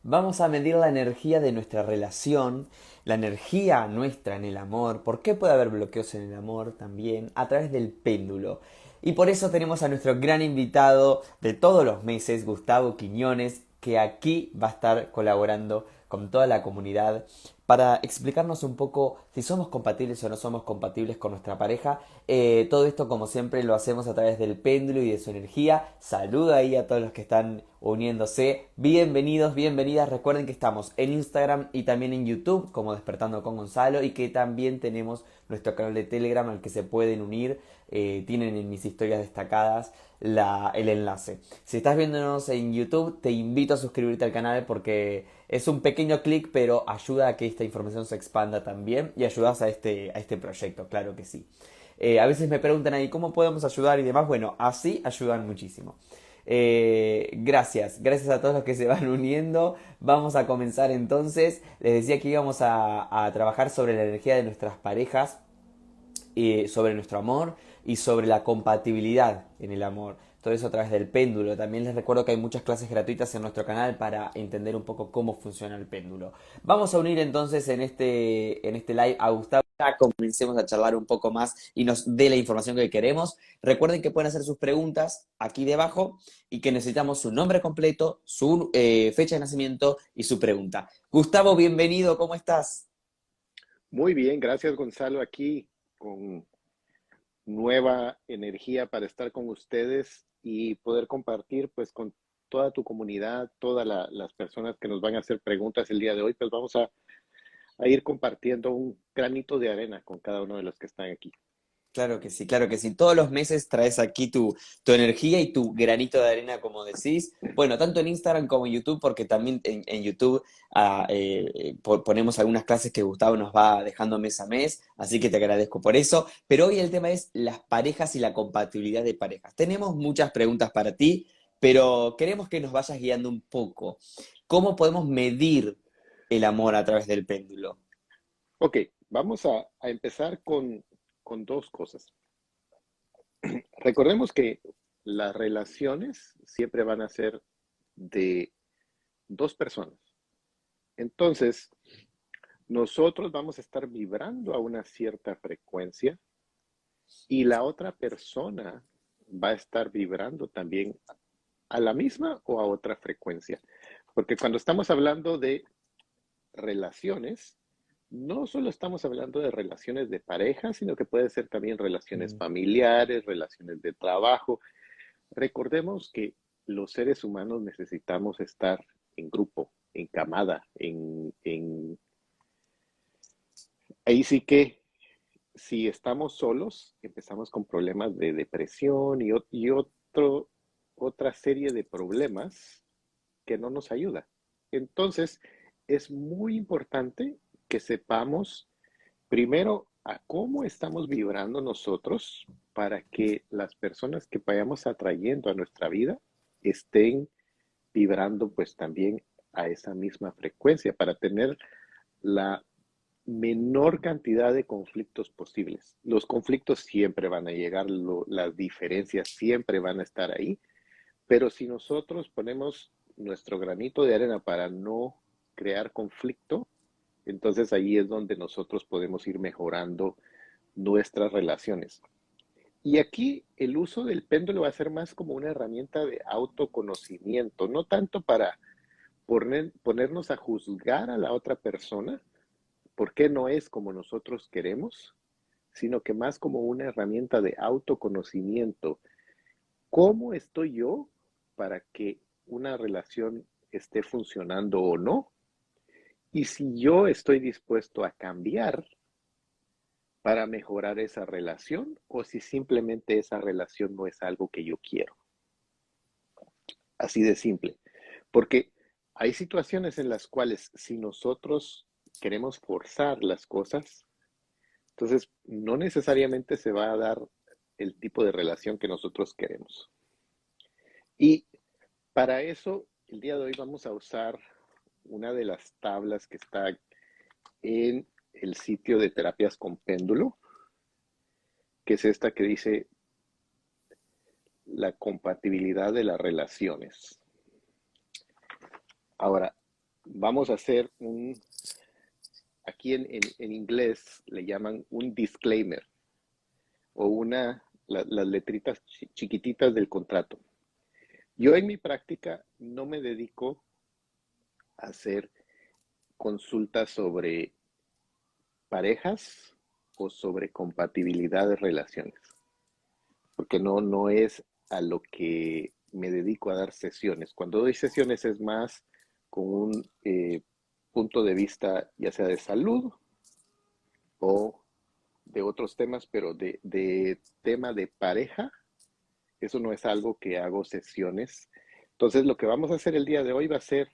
Vamos a medir la energía de nuestra relación, la energía nuestra en el amor, por qué puede haber bloqueos en el amor también, a través del péndulo. Y por eso tenemos a nuestro gran invitado de todos los meses, Gustavo Quiñones, que aquí va a estar colaborando con toda la comunidad para explicarnos un poco si somos compatibles o no somos compatibles con nuestra pareja. Todo esto, como siempre, lo hacemos a través del péndulo y de su energía. Saludo ahí a todos los que están uniéndose. Bienvenidos, bienvenidas. Recuerden que estamos en Instagram y también en YouTube como Despertando con Gonzalo y que también tenemos nuestro canal de Telegram al que se pueden unir. Tienen en mis historias destacadas el enlace. Si estás viéndonos en YouTube, te invito a suscribirte al canal porque es un pequeño clic, pero ayuda a que esta información se expanda también y ayudas a este proyecto, claro que sí. A veces me preguntan ahí cómo podemos ayudar y demás. Bueno, así ayudan muchísimo. Gracias a todos los que se van uniendo. Vamos a comenzar entonces. Les decía que íbamos a trabajar sobre la energía de nuestras parejas, sobre nuestro amor y sobre la compatibilidad en el amor. Todo eso a través del péndulo. También les recuerdo que hay muchas clases gratuitas en nuestro canal para entender un poco cómo funciona el péndulo. Vamos a unir entonces en este live a Gustavo. Ya comencemos a charlar un poco más y nos dé la información que queremos. Recuerden que pueden hacer sus preguntas aquí debajo y que necesitamos su nombre completo, su fecha de nacimiento y su pregunta. Gustavo, bienvenido, ¿cómo estás? Muy bien, gracias Gonzalo, aquí con nueva energía para estar con ustedes y poder compartir pues con toda tu comunidad, todas las personas que nos van a hacer preguntas el día de hoy, pues vamos a ir compartiendo un granito de arena con cada uno de los que están aquí. Claro que sí, claro que sí. Todos los meses traes aquí tu energía y tu granito de arena, como decís. Bueno, tanto en Instagram como en YouTube, porque también en YouTube ponemos algunas clases que Gustavo nos va dejando mes a mes, así que te agradezco por eso. Pero hoy el tema es las parejas y la compatibilidad de parejas. Tenemos muchas preguntas para ti, pero queremos que nos vayas guiando un poco. ¿Cómo podemos medir el amor a través del péndulo? Ok, vamos a empezar con dos cosas. Recordemos que las relaciones siempre van a ser de dos personas. Entonces, nosotros vamos a estar vibrando a una cierta frecuencia y la otra persona va a estar vibrando también a la misma o a otra frecuencia. Porque cuando estamos hablando de relaciones, no solo estamos hablando de relaciones de pareja, sino que puede ser también relaciones Mm. familiares, relaciones de trabajo. Recordemos que los seres humanos necesitamos estar en grupo, en camada, ahí sí que si estamos solos, empezamos con problemas de depresión otra serie de problemas que no nos ayuda. Entonces, es muy importante que sepamos primero a cómo estamos vibrando nosotros para que las personas que vayamos atrayendo a nuestra vida estén vibrando pues también a esa misma frecuencia para tener la menor cantidad de conflictos posibles. Los conflictos siempre van a llegar, las diferencias siempre van a estar ahí, pero si nosotros ponemos nuestro granito de arena para no crear conflicto, entonces ahí es donde nosotros podemos ir mejorando nuestras relaciones. Y aquí el uso del péndulo va a ser más como una herramienta de autoconocimiento, no tanto para ponernos a juzgar a la otra persona, por qué no es como nosotros queremos, sino que más como una herramienta de autoconocimiento. ¿Cómo estoy yo para que una relación esté funcionando o no? Y si yo estoy dispuesto a cambiar para mejorar esa relación o si simplemente esa relación no es algo que yo quiero. Así de simple. Porque hay situaciones en las cuales si nosotros queremos forzar las cosas, entonces no necesariamente se va a dar el tipo de relación que nosotros queremos. Y para eso, el día de hoy vamos a usar una de las tablas que está en el sitio de terapias con péndulo, que es esta que dice la compatibilidad de las relaciones. Ahora, vamos a hacer aquí en inglés le llaman un disclaimer o las letritas chiquititas del contrato. Yo en mi práctica no me dedico a hacer consultas sobre parejas o sobre compatibilidad de relaciones, porque no es a lo que me dedico a dar sesiones. Cuando doy sesiones es más con un punto de vista ya sea de salud o de otros temas, pero de tema de pareja, eso no es algo que hago sesiones. Entonces lo que vamos a hacer el día de hoy va a ser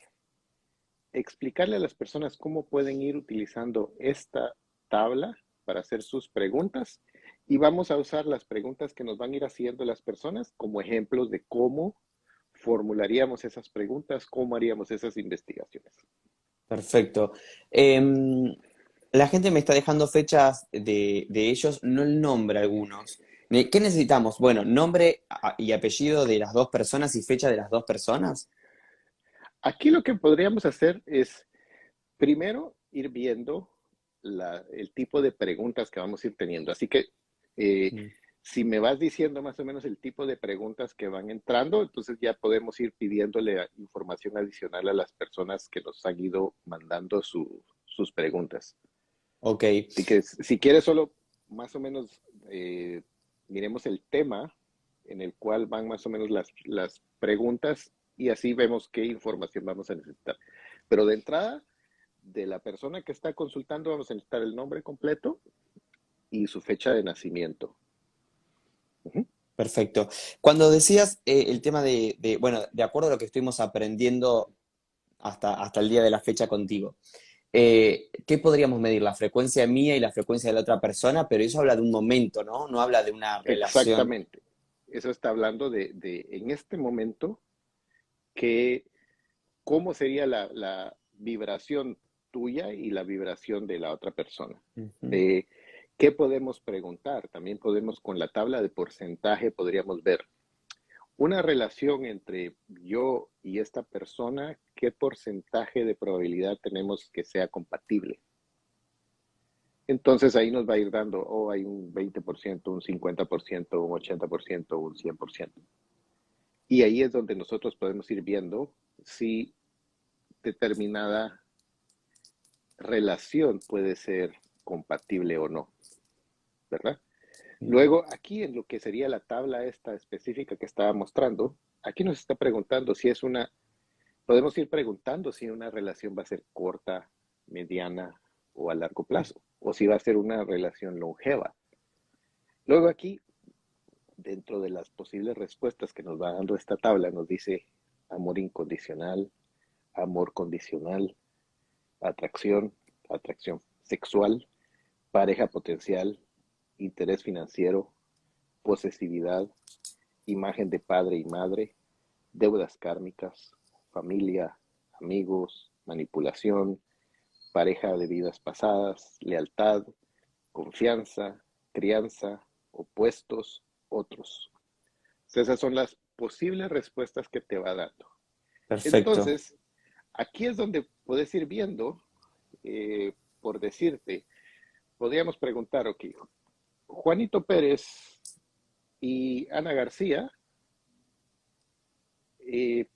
explicarle a las personas cómo pueden ir utilizando esta tabla para hacer sus preguntas y vamos a usar las preguntas que nos van a ir haciendo las personas como ejemplos de cómo formularíamos esas preguntas, cómo haríamos esas investigaciones. Perfecto. Em, la gente me está dejando fechas de ellos, no el nombre algunos. ¿Qué necesitamos? Bueno, nombre y apellido de las dos personas y fecha de las dos personas. Aquí lo que podríamos hacer es primero ir viendo el tipo de preguntas que vamos a ir teniendo. Así que eh, Mm. si me vas diciendo más o menos el tipo de preguntas que van entrando, entonces ya podemos ir pidiéndole información adicional a las personas que nos han ido mandando sus preguntas. Ok, Así que si quieres solo más o menos miremos el tema en el cual van más o menos las preguntas y así vemos qué información vamos a necesitar. Pero de entrada, de la persona que está consultando vamos a necesitar el nombre completo y su fecha de nacimiento. Ujú. perfecto. Cuando decías el tema bueno, de acuerdo a lo que estuvimos aprendiendo hasta el día de la fecha contigo, ¿qué podríamos medir? La frecuencia mía y la frecuencia de la otra persona, pero eso habla de un momento, ¿no? No habla de una relación. Exactamente. Eso está hablando en este momento que cómo sería la vibración tuya y la vibración de la otra persona. Ujú. Eh, ¿Qué podemos preguntar? También podemos, con la tabla de porcentaje, podríamos ver una relación entre yo y esta persona, ¿qué porcentaje de probabilidad tenemos que sea compatible? Entonces ahí nos va a ir dando, hay un 20%, un 50%, un 80%, un 100%. Y ahí es donde nosotros podemos ir viendo si determinada relación puede ser compatible o no, ¿verdad? Luego, aquí en lo que sería la tabla esta específica que estaba mostrando, aquí nos está preguntando si es podemos ir preguntando si una relación va a ser corta, mediana o a largo plazo, o si va a ser una relación longeva. Luego aquí, dentro de las posibles respuestas que nos va dando esta tabla, nos dice amor incondicional, amor condicional, atracción, atracción sexual, pareja potencial, interés financiero, posesividad, imagen de padre y madre, deudas kármicas, familia, amigos, manipulación, pareja de vidas pasadas, lealtad, confianza, crianza, opuestos, otros. Esas son las posibles respuestas que te va dando. Perfecto. Entonces, aquí es donde puedes ir viendo, por decirte, podríamos preguntar, ok, Juanito Pérez y Ana García eh,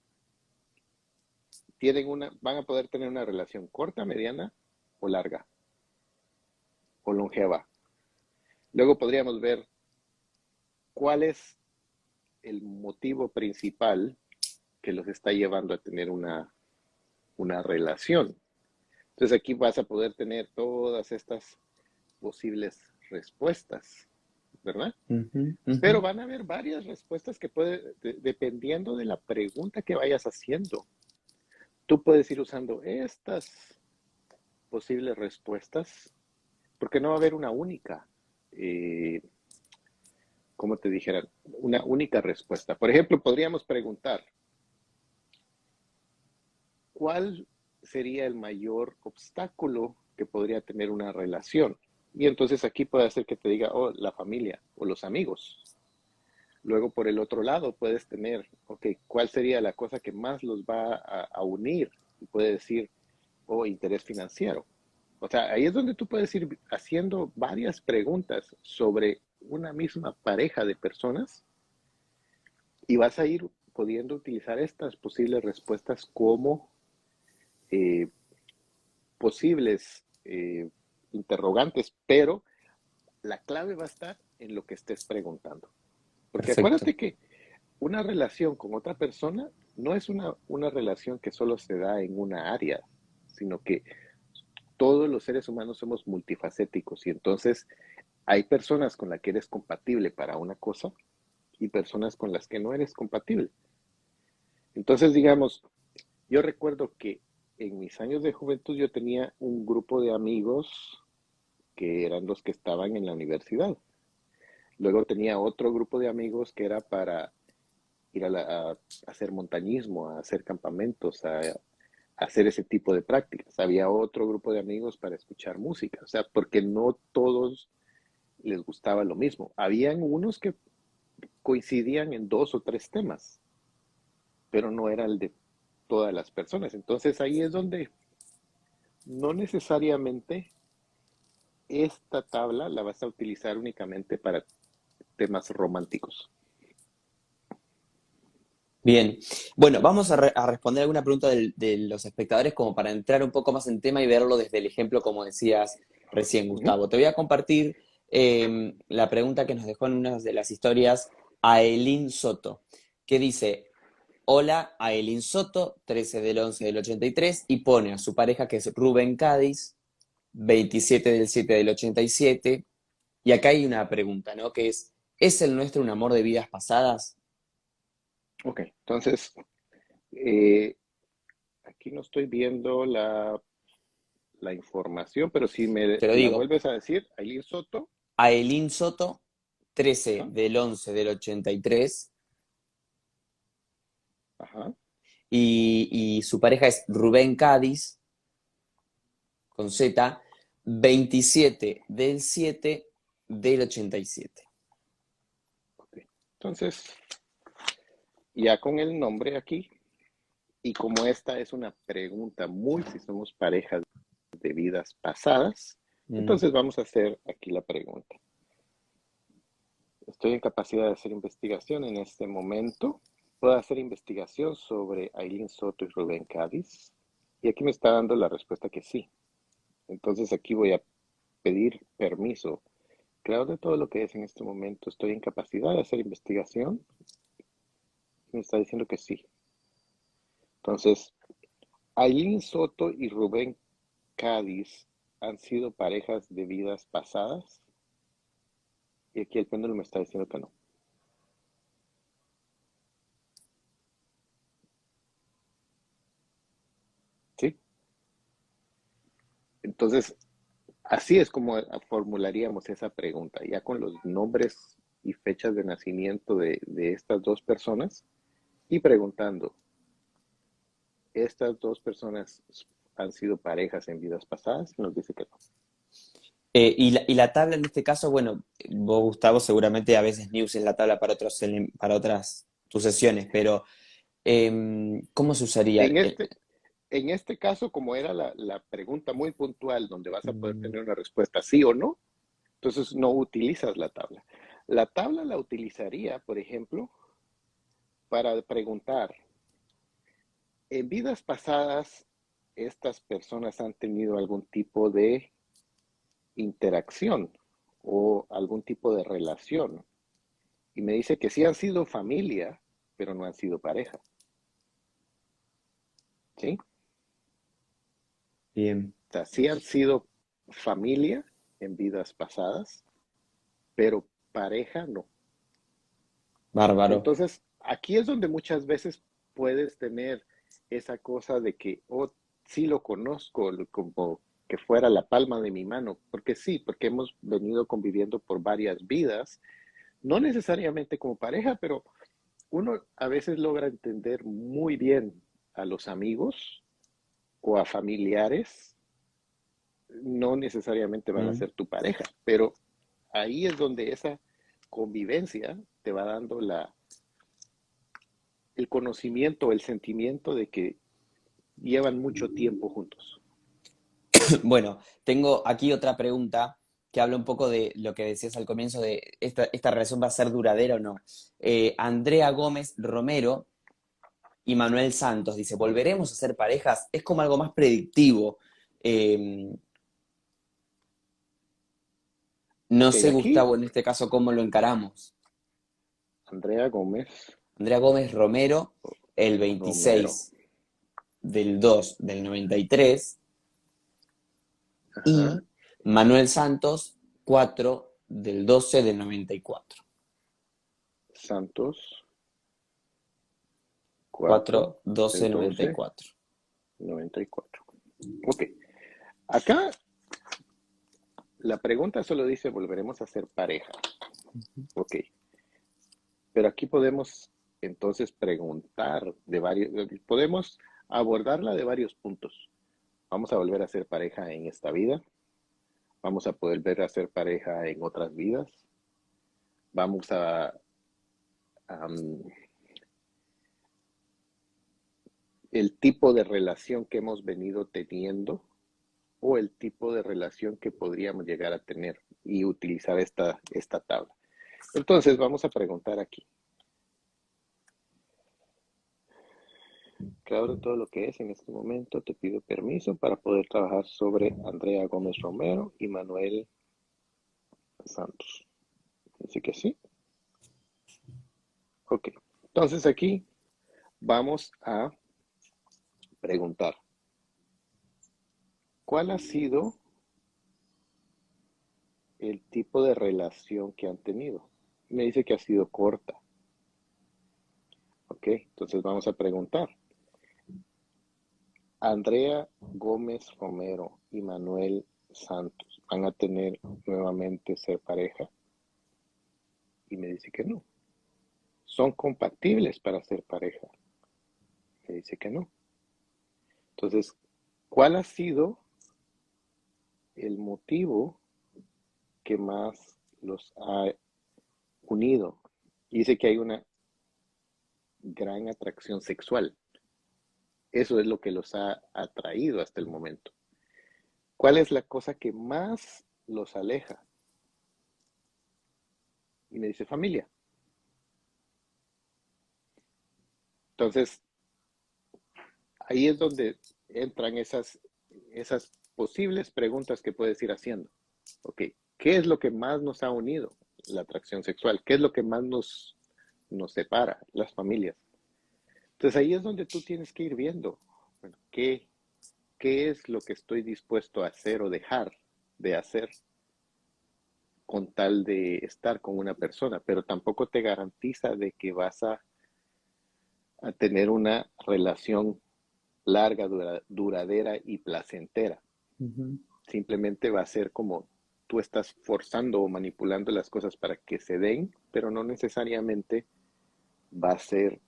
van a poder tener una relación corta, mediana o larga o longeva. Luego podríamos ver cuál es el motivo principal que los está llevando a tener una relación. Entonces aquí vas a poder tener todas estas posibles respuestas, ¿verdad? Ujú, ujú. Pero van a haber varias respuestas que dependiendo de la pregunta que vayas haciendo, tú puedes ir usando estas posibles respuestas, porque no va a haber una única, eh, como te dijera, una única respuesta. Por ejemplo, podríamos preguntar, ¿cuál sería el mayor obstáculo que podría tener una relación? Y entonces aquí puede hacer que te diga, la familia o los amigos. Luego, por el otro lado, puedes tener, ok, ¿cuál sería la cosa que más los va a unir? Y puede decir, o interés financiero. O sea, ahí es donde tú puedes ir haciendo varias preguntas sobre una misma pareja de personas y vas a ir pudiendo utilizar estas posibles respuestas como eh, posibles interrogantes, pero la clave va a estar en lo que estés preguntando. Porque Perfecto. acuérdate que una relación con otra persona no es una relación que solo se da en una área, sino que todos los seres humanos somos multifacéticos y entonces hay personas con las que eres compatible para una cosa y personas con las que no eres compatible. Entonces, digamos, yo recuerdo que en mis años de juventud yo tenía un grupo de amigos que eran los que estaban en la universidad. Luego tenía otro grupo de amigos que era para ir a hacer montañismo, a hacer campamentos, a hacer ese tipo de prácticas. Había otro grupo de amigos para escuchar música, o sea, porque no todos les gustaba lo mismo. Habían unos que coincidían en dos o tres temas, pero no era el de todas las personas. Entonces ahí es donde no necesariamente esta tabla la vas a utilizar únicamente para temas románticos. Bien, bueno, vamos a responder alguna pregunta de los espectadores como para entrar un poco más en tema y verlo desde el ejemplo, como decías recién, Uh -huh. Gustavo. Te voy a compartir la pregunta que nos dejó en una de las historias Aelín Soto, que dice, hola, Aelín Soto, 13 del 11 del 83, y pone a su pareja que es Rubén Cádiz, 27 del 7 del 87, y acá hay una pregunta, ¿no? Que ¿es el nuestro un amor de vidas pasadas? Ok, entonces eh, aquí no estoy viendo la información, pero si me Te lo la digo. vuelves a decir, Aileen Soto. Aelín Soto, 13 Ajá, del 11 del 83, ajá, y su pareja es Rubén Cádiz, con Z, 27 del 7 del 87. ok. Entonces, ya con el nombre aquí, y como esta es una pregunta muy si somos parejas de vidas pasadas, Mm. entonces vamos a hacer aquí la pregunta. Estoy en capacidad de hacer investigación en este momento. Puedo hacer investigación sobre Aileen Soto y Rubén Cádiz. Y aquí me está dando la respuesta que sí. Entonces aquí voy a pedir permiso. Claro, de todo lo que es en este momento, estoy en capacidad de hacer investigación. Me está diciendo que sí. Entonces, Aileen Soto y Rubén Cádiz han sido parejas de vidas pasadas. Y aquí el péndulo me está diciendo que no. ¿Sí? Entonces, así es como formularíamos esa pregunta, ya con los nombres y fechas de nacimiento de estas dos personas y preguntando, ¿estas dos personas han sido parejas en vidas pasadas? Nos dice que no. Y la tabla en este caso, bueno, vos, Gustavo, seguramente a veces News es la tabla para, para otras sucesiones, pero ¿cómo se usaría? En este, en este caso, como era la pregunta muy puntual, donde vas a poder Mm, tener una respuesta sí o no, entonces no utilizas la tabla. La tabla la utilizaría, por ejemplo, para preguntar, en vidas pasadas, estas personas han tenido algún tipo de interacción o algún tipo de relación. Y me dice que sí han sido familia, pero no han sido pareja. ¿Sí? bien, O sea, sí han sido familia en vidas pasadas, pero pareja no. bárbaro. Entonces, aquí es donde muchas veces puedes tener esa cosa de que, oh, sí lo conozco, como que fuera la palma de mi mano, porque sí, porque hemos venido conviviendo por varias vidas, no necesariamente como pareja, pero uno a veces logra entender muy bien a los amigos o a familiares, no necesariamente van a Mm. ser tu pareja, pero ahí es donde esa convivencia te va dando el conocimiento, el sentimiento de que llevan mucho tiempo juntos. Bueno, tengo aquí otra pregunta que habla un poco de lo que decías al comienzo de esta relación va a ser duradera o no. Andrea Gómez Romero y Manuel Santos dice, ¿volveremos a ser parejas? Es como algo más predictivo. Eh, no Ok, sé, aquí Gustavo, en este caso, cómo lo encaramos. Andrea Gómez Andrea Gómez Romero, el Romero. 26 del 2 del 93 Ajá. y Manuel Santos, 4 del 12 del 94. Santos, 4 4, 12, del 12, 94. 94. Ok, acá la pregunta solo dice, ¿volveremos a ser pareja? Ok, pero aquí podemos entonces preguntar de varios, podemos abordarla de varios puntos. ¿Vamos a volver a ser pareja en esta vida? ¿Vamos a poder volver a ser pareja en otras vidas? ¿Vamos a el tipo de relación que hemos venido teniendo o el tipo de relación que podríamos llegar a tener y utilizar esta tabla? Entonces vamos a preguntar aquí. Claro, todo lo que es en este momento, te pido permiso para poder trabajar sobre Andrea Gómez Romero y Manuel Santos. Así que sí. Ok. Entonces aquí vamos a preguntar, ¿cuál ha sido el tipo de relación que han tenido? Me dice que ha sido corta. Ok. Entonces vamos a preguntar, Andrea Gómez Romero y Manuel Santos, ¿van a tener nuevamente ser pareja? Y me dice que no. ¿Son compatibles para ser pareja? Me dice que no. Entonces, ¿cuál ha sido el motivo que más los ha unido? Dice que hay una gran atracción sexual. Eso es lo que los ha atraído hasta el momento. ¿Cuál es la cosa que más los aleja? Y me dice familia. Entonces, ahí es donde entran esas posibles preguntas que puedes ir haciendo. Ok, ¿qué es lo que más nos ha unido? La atracción sexual. ¿Qué es lo que más nos separa? Las familias. Entonces ahí es donde tú tienes que ir viendo, bueno, qué es lo que estoy dispuesto a hacer o dejar de hacer con tal de estar con una persona, pero tampoco te garantiza de que vas a tener una relación larga, duradera y placentera. Ujú. Simplemente va a ser como tú estás forzando o manipulando las cosas para que se den, pero no necesariamente va a ser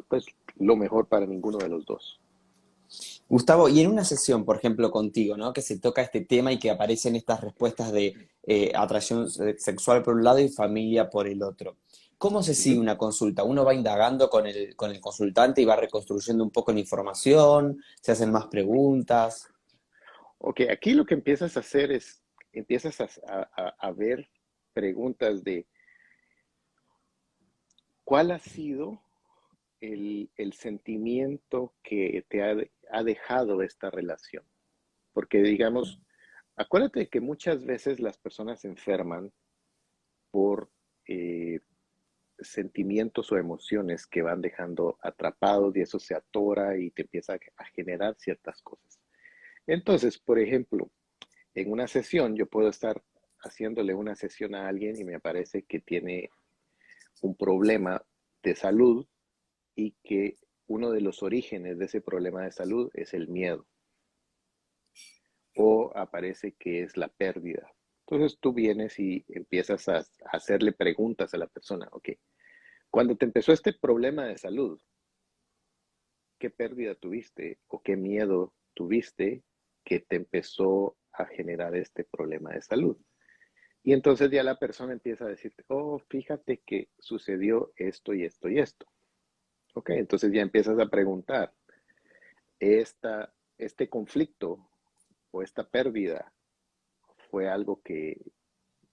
pues lo mejor para ninguno de los dos. Gustavo, y en una sesión, por ejemplo, contigo, ¿no? Que se toca este tema y que aparecen estas respuestas de atracción sexual por un lado y familia por el otro. ¿Cómo se sigue Ujú. una consulta? ¿Uno va indagando con el consultante y va reconstruyendo un poco la información? ¿Se hacen más preguntas? Ok, aquí lo que empiezas a hacer es, empiezas a ver preguntas de cuál ha sido el sentimiento que te ha dejado esta relación. Porque digamos, acuérdate que muchas veces las personas se enferman por eh, sentimientos o emociones que van dejando atrapados y eso se atora y te empieza a generar ciertas cosas. Entonces, por ejemplo, en una sesión yo puedo estar haciéndole una sesión a alguien y me parece que tiene un problema de salud y que uno de los orígenes de ese problema de salud es el miedo o aparece que es la pérdida. Entonces tú vienes y empiezas a hacerle preguntas a la persona, ok, cuando te empezó este problema de salud, ¿qué pérdida tuviste o qué miedo tuviste que te empezó a generar este problema de salud? Y entonces ya la persona empieza a decirte, oh, fíjate que sucedió esto y esto y esto. Ok, entonces ya empiezas a preguntar, este conflicto o esta pérdida fue algo que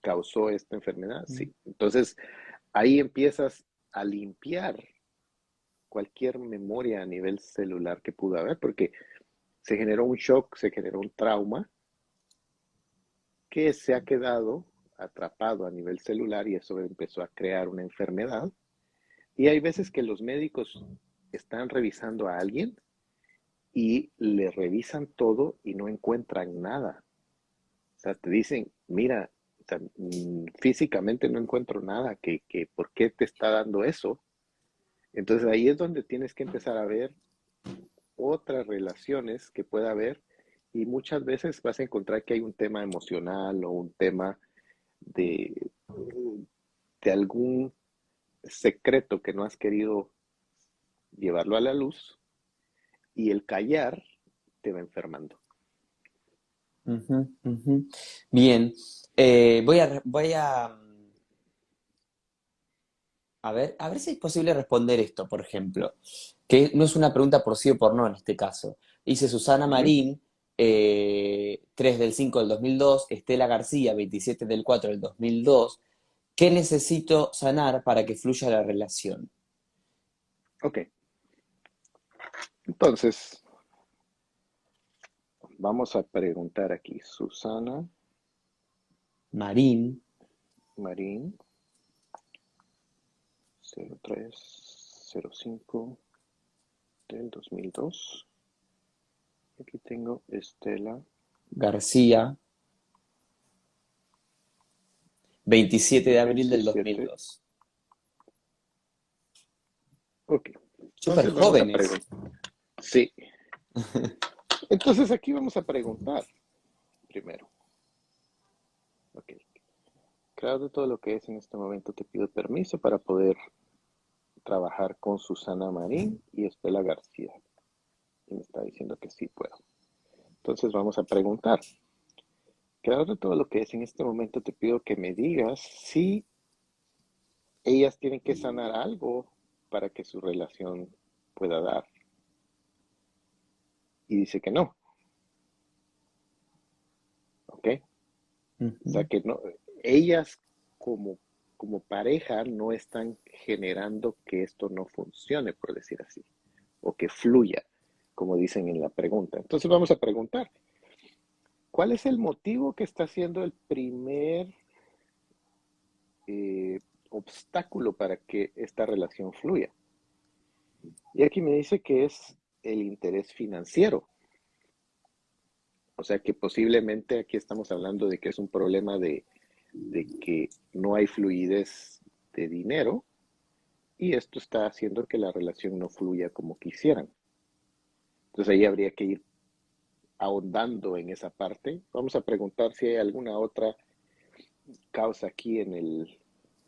causó esta enfermedad. Mm. Sí. Entonces, ahí empiezas a limpiar cualquier memoria a nivel celular que pudo haber, porque se generó un shock, se generó un trauma que se ha quedado atrapado a nivel celular y eso empezó a crear una enfermedad. Y hay veces que los médicos están revisando a alguien y le revisan todo y no encuentran nada. O sea, te dicen, mira, o sea, físicamente no encuentro nada, ¿por qué te está dando eso? Entonces ahí es donde tienes que empezar a ver otras relaciones que pueda haber y muchas veces vas a encontrar que hay un tema emocional o un tema de, de algún secreto que no has querido llevarlo a la luz y el callar te va enfermando. Ujú, ujú. Bien. A ver si es posible responder esto, por ejemplo, que no es una pregunta por sí o por no en este caso. Dice Susana Ujú. Marín, 3 del 5 del 2002, Estela García, 27 del 4 del 2002. ¿Qué necesito sanar para que fluya la relación? Ok, entonces vamos a preguntar aquí, Susana Marín, Marín, 0305 del 2002. Aquí tengo Estela. García, 27 de abril del 27. 2002. Ok, Súper entonces vamos a jóvenes. preguntar. Sí, entonces aquí vamos a preguntar primero. Ok, claro, de todo lo que es en este momento te pido permiso para poder trabajar con Susana Marín y Estela García. Y me está diciendo que sí puedo. Entonces vamos a preguntar. Claro, de todo lo que es en este momento te pido que me digas si ellas tienen que sanar algo para que su relación pueda dar. Y dice que no, ¿ok? O sea Ujú. que no, ellas como, como pareja no están generando que esto no funcione, por decir así, o que fluya, como dicen en la pregunta. Entonces vamos a preguntar, ¿cuál es el motivo que está siendo el primer eh, obstáculo para que esta relación fluya? Y aquí me dice que es el interés financiero. O sea que posiblemente aquí estamos hablando de que es un problema de que no hay fluidez de dinero y esto está haciendo que la relación no fluya como quisieran. Entonces ahí habría que ir ahondando en esa parte. Vamos a preguntar si hay alguna otra causa aquí en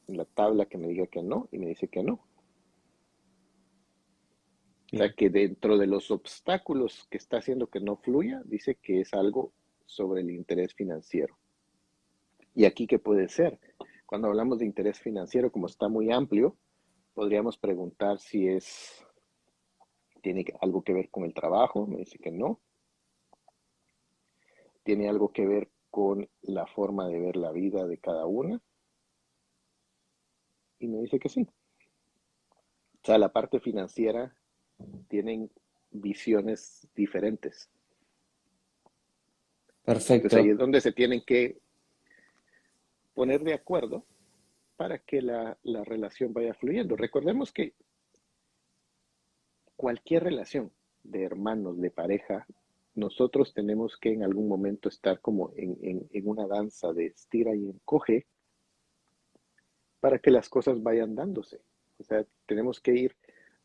la tabla que me diga que no y me dice que no. O sea Bien. que dentro de los obstáculos que está haciendo que no fluya, dice que es algo sobre el interés financiero. ¿Y aquí qué puede ser? Cuando hablamos de interés financiero, como está muy amplio, podríamos preguntar si tiene algo que ver con el trabajo, me dice que no. Tiene algo que ver con la forma de ver la vida de cada una y me dice que sí. O sea, la parte financiera tienen visiones diferentes. Entonces ahí Perfecto. es donde se tienen que poner de acuerdo para que la relación vaya fluyendo. Recordemos que cualquier relación de hermanos, de pareja, nosotros tenemos que en algún momento estar como en una danza de estira y encoge para que las cosas vayan dándose. O sea, tenemos que ir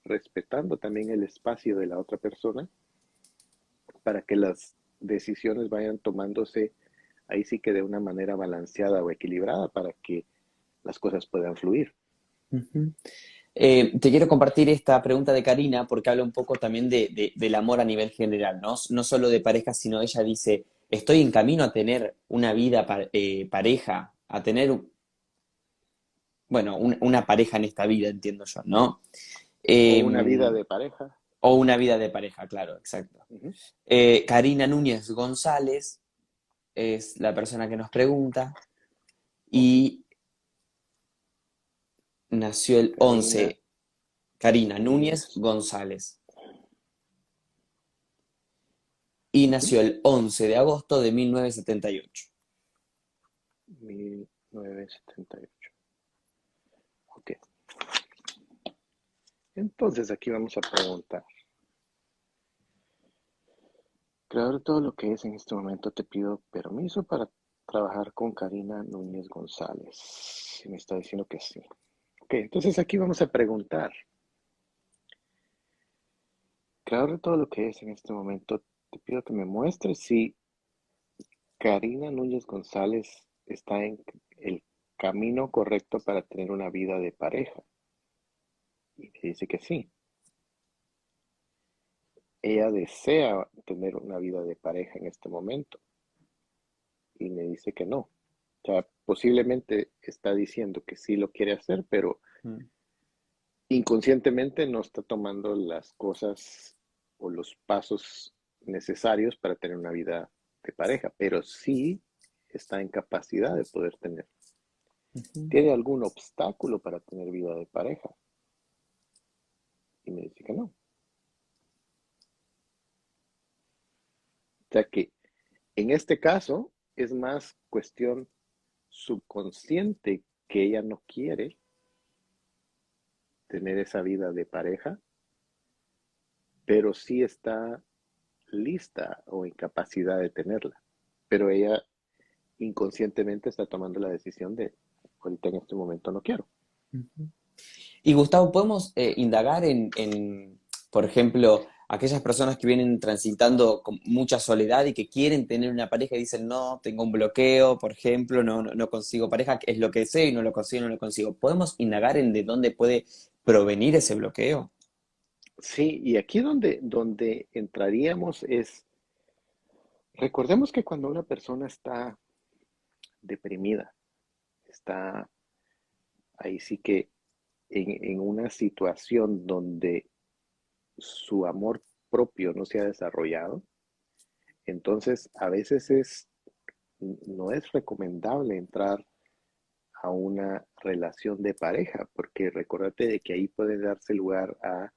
respetando también el espacio de la otra persona para que las decisiones vayan tomándose ahí sí que de una manera balanceada o equilibrada para que las cosas puedan fluir. Ujú. Te quiero compartir esta pregunta de Karina porque habla un poco también del amor a nivel general, ¿no? No solo de pareja, sino ella dice, estoy en camino a tener una vida pareja, a tener, bueno, una pareja en esta vida, entiendo yo, ¿no? O una vida Eh, de pareja. O una vida de pareja, claro, exacto. Ujú. Karina Núñez González es la persona que nos pregunta Ok. y nació el Karina 11. Karina Núñez Núñez. González. Y Ujú. nació el 11 de agosto de 1978. 1978. Ok. Entonces aquí vamos a preguntar. Creador de todo lo que es en este momento, te pido permiso para trabajar con Karina Núñez González. Y me está diciendo que sí. Ok, entonces aquí vamos a preguntar. Creador de todo lo que es en este momento, te pido que me muestres si Karina Núñez González está en el camino correcto para tener una vida de pareja. Y me dice que sí. Ella desea tener una vida de pareja en este momento. Y me dice que no. O sea, posiblemente está diciendo que sí lo quiere hacer, pero Mm. inconscientemente no está tomando las cosas o los pasos necesarios para tener una vida de pareja, pero sí está en capacidad de poder tener. Ujú. ¿Tiene algún obstáculo para tener vida de pareja? Y me dice que no. O sea que en este caso es más cuestión subconsciente que ella no quiere tener esa vida de pareja, pero sí está lista o en capacidad de tenerla. Pero ella inconscientemente está tomando la decisión de, ahorita en este momento no quiero. Ujú. Y Gustavo, ¿podemos indagar por ejemplo, aquellas personas que vienen transitando con mucha soledad y que quieren tener una pareja y dicen, no, tengo un bloqueo, por ejemplo, no consigo pareja, que es lo que deseo y no lo consigo, no lo consigo? ¿Podemos indagar en de dónde puede provenir ese bloqueo? Sí, y aquí donde entraríamos es, recordemos que cuando una persona está deprimida, está ahí sí que en una situación donde su amor propio no se ha desarrollado, entonces a veces no es recomendable entrar a una relación de pareja, porque recordate de que ahí puede darse lugar a,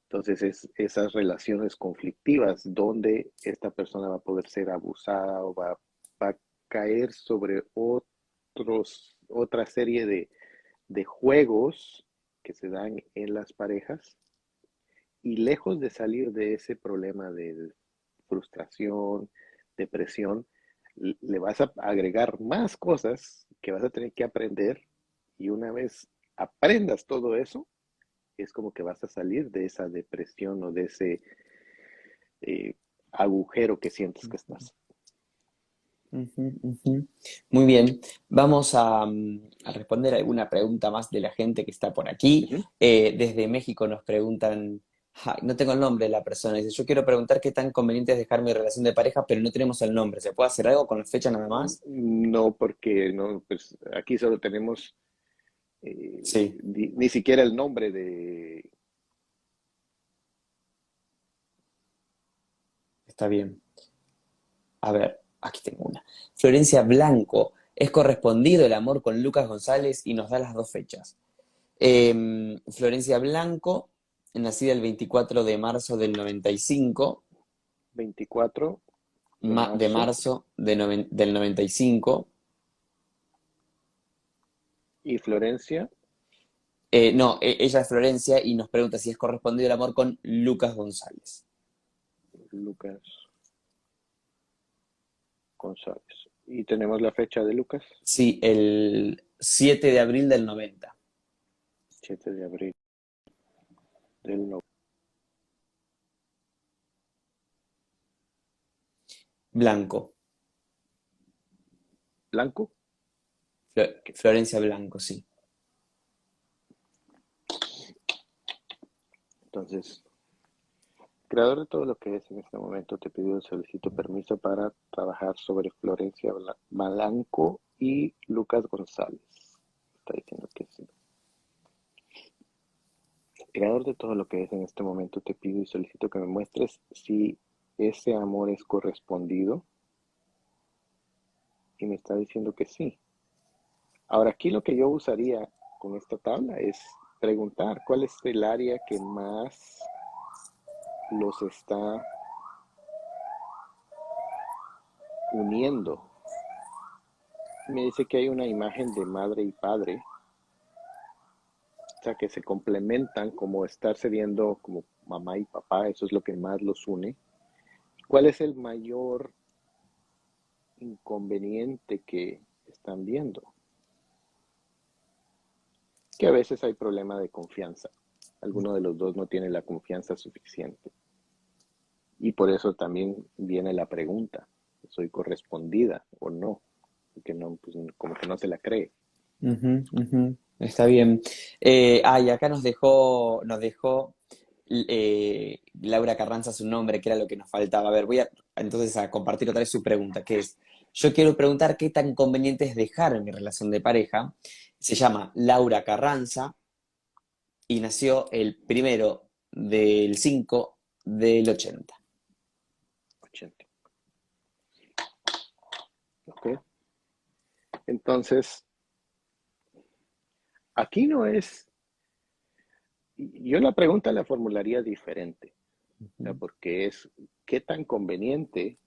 entonces esas relaciones conflictivas donde esta persona va a poder ser abusada o va a caer sobre otra serie de juegos que se dan en las parejas y lejos de salir de ese problema de frustración, depresión, le vas a agregar más cosas que vas a tener que aprender y una vez aprendas todo eso, es como que vas a salir de esa depresión o de ese eh, agujero que sientes que estás. Ujú, ujú. Muy bien, vamos a responder alguna pregunta más de la gente que está por aquí. Ujú. Desde México nos preguntan, ay, no tengo el nombre de la persona, dice, yo quiero preguntar qué tan conveniente es dejar mi relación de pareja, pero no tenemos el nombre. ¿Se puede hacer algo con la fecha nada más? No, porque no, pues aquí solo tenemos Sí, ni siquiera el nombre de... está bien. A ver, aquí tengo una. Florencia Blanco, es correspondido el amor con Lucas González y nos da las dos fechas. Florencia Blanco, nacida el 24 de marzo del 95, 24 de de marzo marzo del 95. y Florencia, No, ella es Florencia y nos pregunta si es correspondido el amor con Lucas González. Lucas González. Y tenemos la fecha de Lucas, Sí, el 7 de abril del 90. 7 de abril del Blanco, blanco. Florencia Blanco, sí. Entonces, creador de todo lo que es en este momento, te pido, solicito permiso para trabajar sobre Florencia Blanco y Lucas González. Está diciendo que sí. Creador de todo lo que es en este momento, te pido y solicito que me muestres si ese amor es correspondido y me está diciendo que sí. Ahora, aquí lo que yo usaría con esta tabla es preguntar cuál es el área que más los está uniendo. Me dice que hay una imagen de madre y padre, o sea, que se complementan como estarse viendo como mamá y papá, eso es lo que más los une. ¿Cuál es el mayor inconveniente que están viendo? Que a veces hay problema de confianza. Alguno de los dos no tiene la confianza suficiente. Y por eso también viene la pregunta, ¿soy correspondida o no? Porque no, pues, como que no se la cree. Ujú, ujú. Está bien. Y acá nos dejó Laura Carranza su nombre, que era lo que nos faltaba. A ver, voy a entonces a compartir otra vez su pregunta, que es, yo quiero preguntar qué tan conveniente es dejar mi relación de pareja. Se llama Laura Carranza y nació el 1 del 5 del 80. 80. ¿Ok? Entonces, aquí no es, yo la pregunta la formularía diferente, o sea, Ujú. porque es, ¿qué tan conveniente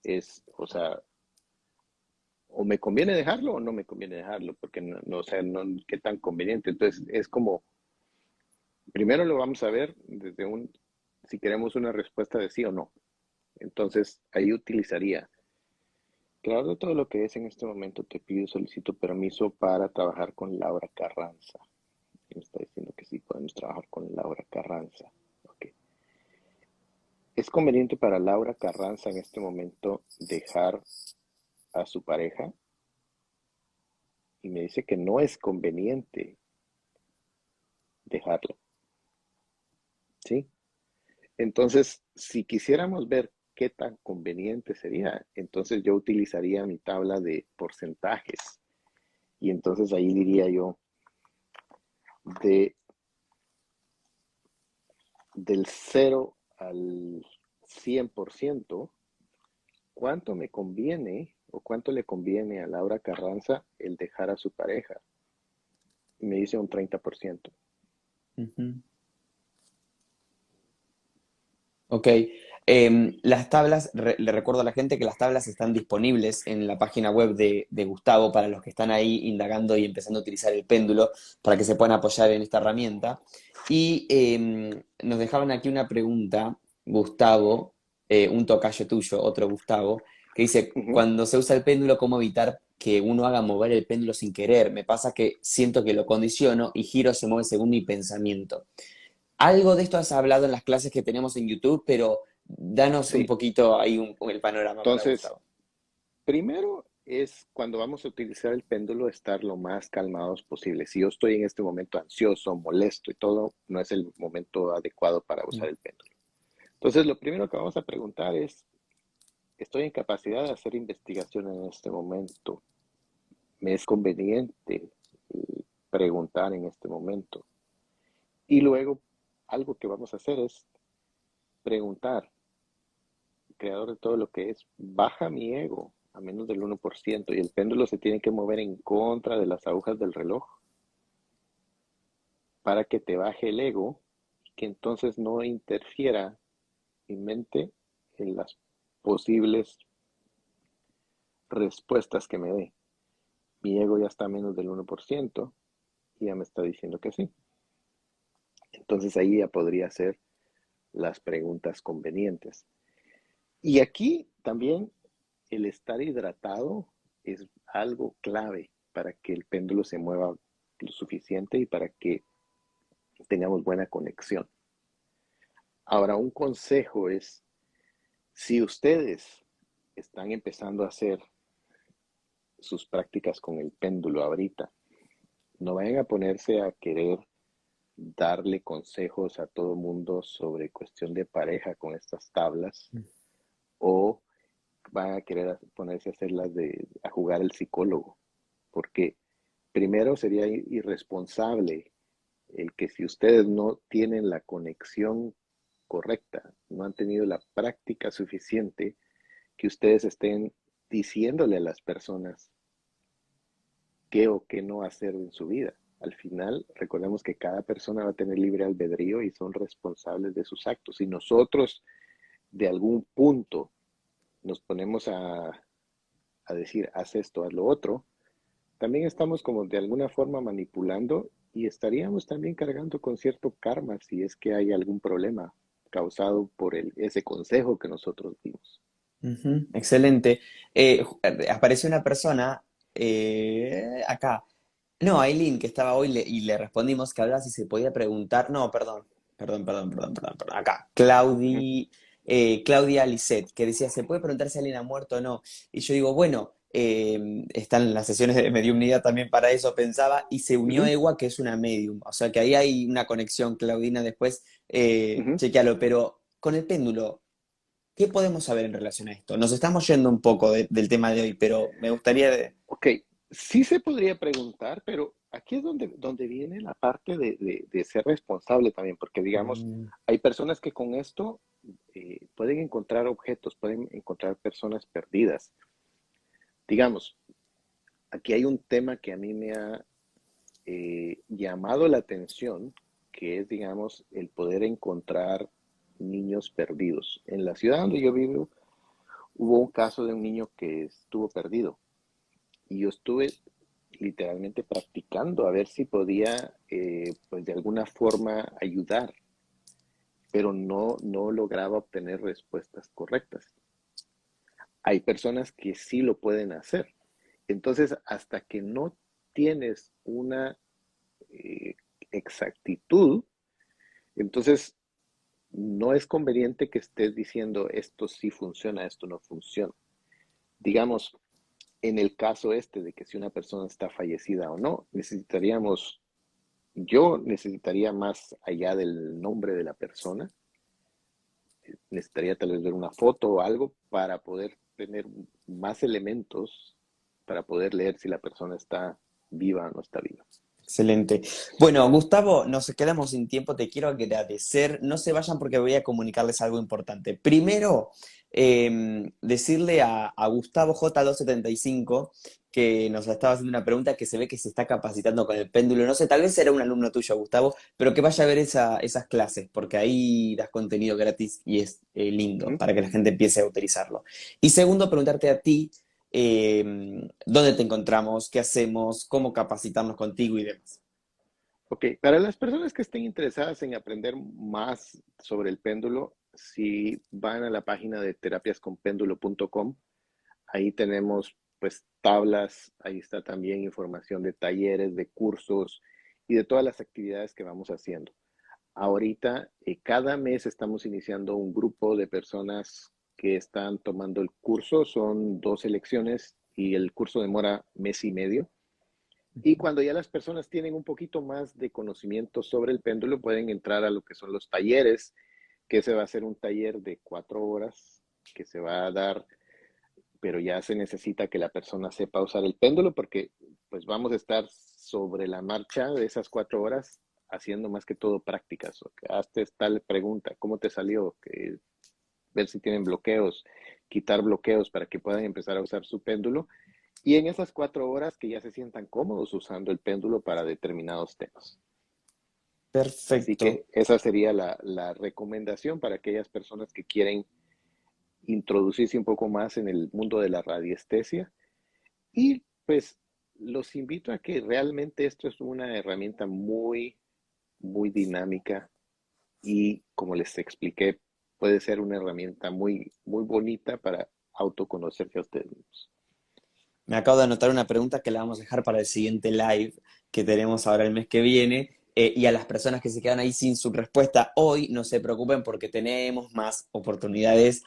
es, o sea, o me conviene dejarlo o no me conviene dejarlo? Porque no, o sea, no, ¿qué tan conveniente? Entonces, es como, primero lo vamos a ver desde si queremos una respuesta de sí o no. Entonces, ahí utilizaría, claro, de todo lo que es en este momento, te pido y solicito permiso para trabajar con Laura Carranza. Me está diciendo que sí podemos trabajar con Laura Carranza. Ok. ¿Es conveniente para Laura Carranza en este momento dejar a su pareja? Y me dice que no es conveniente dejarla, ¿sí? Entonces, si quisiéramos ver qué tan conveniente sería, entonces yo utilizaría mi tabla de porcentajes. Y entonces ahí diría yo, de, del 0 al 100%, ¿cuánto me conviene o cuánto le conviene a Laura Carranza el dejar a su pareja? Y me dice un 30%. Ujú. Ok. Las tablas, le recuerdo a la gente que las tablas están disponibles en la página web de Gustavo para los que están ahí indagando y empezando a utilizar el péndulo para que se puedan apoyar en esta herramienta. Y nos dejaban aquí una pregunta, Gustavo, un tocayo tuyo, otro Gustavo, que dice, Ujú. cuando se usa el péndulo, ¿cómo evitar que uno haga mover el péndulo sin querer? Me pasa que siento que lo condiciono y giro se mueve según mi pensamiento. Algo de esto has hablado en las clases que tenemos en YouTube, pero danos un Sí, poquito ahí el panorama para entonces, Gustavo. primero es cuando vamos a utilizar el péndulo estar lo más calmados posible. Si yo estoy en este momento ansioso, molesto y todo, no es el momento adecuado para usar Mm, el péndulo. Entonces, lo primero que vamos a preguntar es, ¿estoy en capacidad de hacer investigación en este momento? ¿Me es conveniente preguntar en este momento? Y luego, algo que vamos a hacer es preguntar, creador de todo lo que es, baja mi ego a menos del 1% y el péndulo se tiene que mover en contra de las agujas del reloj para que te baje el ego y que entonces no interfiera mi mente en las posibles respuestas que me dé. Mi ego ya está a menos del 1% y ya me está diciendo que sí. Entonces ahí ya podría ser las preguntas convenientes. Y aquí también el estar hidratado es algo clave para que el péndulo se mueva lo suficiente y para que tengamos buena conexión. Ahora, un consejo es, si ustedes están empezando a hacer sus prácticas con el péndulo ahorita, no vayan a ponerse a querer darle consejos a todo mundo sobre cuestión de pareja con estas tablas o van a querer ponerse a hacerlas a jugar el psicólogo, porque primero sería irresponsable el que si ustedes no tienen la conexión correcta, no han tenido la práctica suficiente, que ustedes estén diciéndole a las personas qué o qué no hacer en su vida. Al final, recordemos que cada persona va a tener libre albedrío y son responsables de sus actos. Si nosotros de algún punto nos ponemos a decir, haz esto, haz lo otro, también estamos como de alguna forma manipulando y estaríamos también cargando con cierto karma si es que hay algún problema causado por ese consejo que nosotros dimos. Ujú, excelente. Apareció una persona acá. No, Aileen, que estaba hoy y le respondimos que hablaba si se podía preguntar. No, perdón. Acá. Ujú, Claudia Lisset, que decía, ¿se puede preguntar si alguien ha muerto o no? Y yo digo, bueno, están las sesiones de mediumnidad también para eso, pensaba, y se unió ujú, Ewa, que es una medium. O sea que ahí hay una conexión, Claudina, después ujú. chequealo, pero con el péndulo. ¿Qué podemos saber en relación a esto? Nos estamos yendo un poco del tema de hoy, pero me gustaría... Ok, sí se podría preguntar, pero aquí es donde viene la parte de ser responsable también, porque digamos, Mm, hay personas que con esto pueden encontrar objetos, pueden encontrar personas perdidas. Digamos, aquí hay un tema que a mí me ha llamado la atención, que es, digamos, el poder encontrar niños perdidos. En la ciudad donde yo vivo, hubo un caso de un niño que estuvo perdido y yo estuve literalmente practicando a ver si podía, pues de alguna forma ayudar, pero no lograba obtener respuestas correctas. Hay personas que sí lo pueden hacer. Entonces, hasta que no tienes una eh, exactitud, entonces no es conveniente que estés diciendo esto sí funciona, esto no funciona. Digamos, en el caso este de que si una persona está fallecida o no, yo necesitaría más allá del nombre de la persona, necesitaría tal vez ver una foto o algo para poder tener más elementos para poder leer si la persona está viva o no está viva. excelente. Bueno, Gustavo, nos quedamos sin tiempo, te quiero agradecer. No se vayan porque voy a comunicarles algo importante. Primero, decirle a Gustavo J275 que nos estaba haciendo una pregunta que se ve que se está capacitando con el péndulo. No sé, tal vez era un alumno tuyo, Gustavo, pero que vaya a ver esas clases, porque ahí das contenido gratis y es lindo Ujú. para que la gente empiece a utilizarlo. Y segundo, preguntarte a ti dónde te encontramos, qué hacemos, cómo capacitarnos contigo y demás. Ok, para las personas que estén interesadas en aprender más sobre el péndulo, si van a la página de terapiasconpéndulo.com, ahí tenemos pues tablas, ahí está también información de talleres, de cursos y de todas las actividades que vamos haciendo. Ahorita, cada mes estamos iniciando un grupo de personas que están tomando el curso. Son 2 lecciones y el curso demora mes y medio. Y cuando ya las personas tienen un poquito más de conocimiento sobre el péndulo, pueden entrar a lo que son los talleres, que se va a hacer un taller de 4 horas que se va a dar, pero ya se necesita que la persona sepa usar el péndulo porque pues vamos a estar sobre la marcha de esas 4 horas haciendo más que todo prácticas. Hazte tal pregunta, ¿cómo te salió? Ver si tienen bloqueos, quitar bloqueos para que puedan empezar a usar su péndulo. Y en esas 4 horas que ya se sientan cómodos usando el péndulo para determinados temas. Así Perfecto. que esa sería la recomendación para aquellas personas que quieren introducirse un poco más en el mundo de la radiestesia. Y pues los invito a que realmente esto es una herramienta muy dinámica y como les expliqué, puede ser una herramienta muy bonita para autoconocerse a ustedes mismos. Me acabo de anotar una pregunta que la vamos a dejar para el siguiente live que tenemos ahora el mes que viene. Y a las personas que se quedan ahí sin su respuesta hoy, no se preocupen porque tenemos más oportunidades,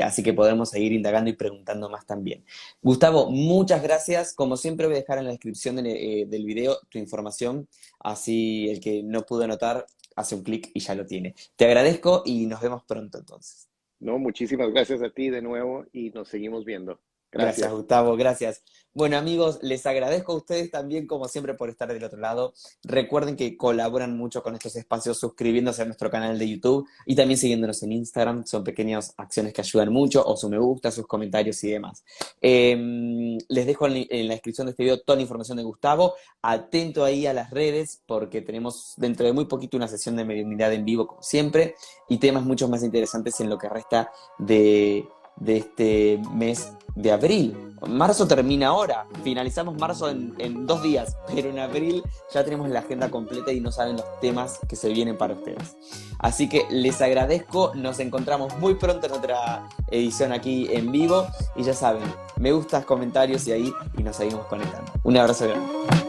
así que podremos seguir indagando y preguntando más también. Gustavo, muchas gracias. Como siempre, voy a dejar en la descripción del video tu información, así el que no pudo anotar hace un clic y ya lo tiene. Te agradezco y nos vemos pronto entonces. No, muchísimas gracias a ti de nuevo y nos seguimos viendo. Gracias, Gracias. Gustavo, gracias. Bueno, amigos, les agradezco a ustedes también, como siempre, por estar del otro lado. Recuerden que colaboran mucho con estos espacios suscribiéndose a nuestro canal de YouTube y también siguiéndonos en Instagram. Son pequeñas acciones que ayudan mucho, o su me gusta, sus comentarios y demás. Les dejo en la descripción de este video toda la información de Gustavo. Atento ahí a las redes, porque tenemos dentro de muy poquito una sesión de mediunidad en vivo, como siempre, y temas mucho más interesantes en lo que resta de este mes de abril. Marzo termina ahora, finalizamos marzo en 2 días, pero en abril ya tenemos la agenda completa y no saben los temas que se vienen para ustedes. Así que les agradezco, nos encontramos muy pronto en otra edición aquí en vivo y ya saben, me gustas, comentarios y ahí y nos seguimos conectando. Un abrazo grande.